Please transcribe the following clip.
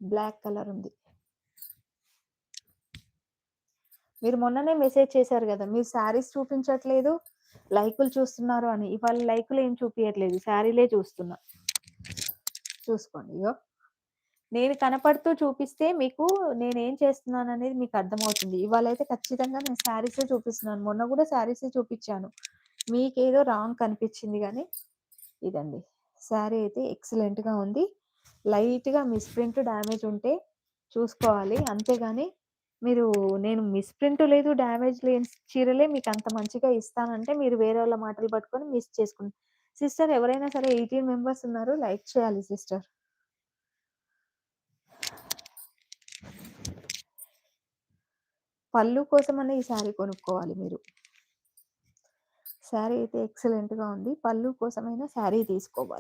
Black colour ఉంది. మీరు మొన్ననే మెసేజ్ చేశారు గదా! మీరు శారీస్ చూపించట్లేదు, లైకులు చూస్తున్నారు అని. ఇవాళ లైకులు ఏం చూపియట్లేదు. శారీలే చూస్తున్నా. చూసుకోండి. ఇగో. నేను కనపడుతూ చూపిస్తే మీకు నేనేం చేస్తున్నాననేది మీకు అర్థమవుతుంది. ఇవాళైతే ఖచ్చితంగా నేను శారీసే చూపిస్తున్నాను. మొన్న గూడా శారీసే చూపిచ్చాను. మీకేదో రాంగ్ కనిపిచ్చింది గానీ, ఇదండి. శారీ అయితే ఎక్సలెంట్‌గా ఉంది. లైట్‌గా మిస్‌ప్రింట్ డ్యామేజ్ ఉంటే చూసుకోవాలి. అంతేగాని మీరు నేను మిస్‌ప్రింట్ లేదు, డ్యామేజ్ లేని చీరలే మీకంత మంచిగా ఇస్తానంటే మీరు వేరేళ్ళ మాటలు పట్టుకొని మిస్ చేసుకుని సిస్టర్ ఎవరైనా సరే 18 మెంబర్స్ ఉన్నారు. లైక్ చేయాలి సిస్టర్. పళ్ళు కోసమన్నా ఈ శారీ కొనుక్కోవాలి మీరు. శారీ అయితే ఎక్సలెంట్‌గా ఉంది. పళ్ళు కోసమైనా శారీ తీసుకోవాలి.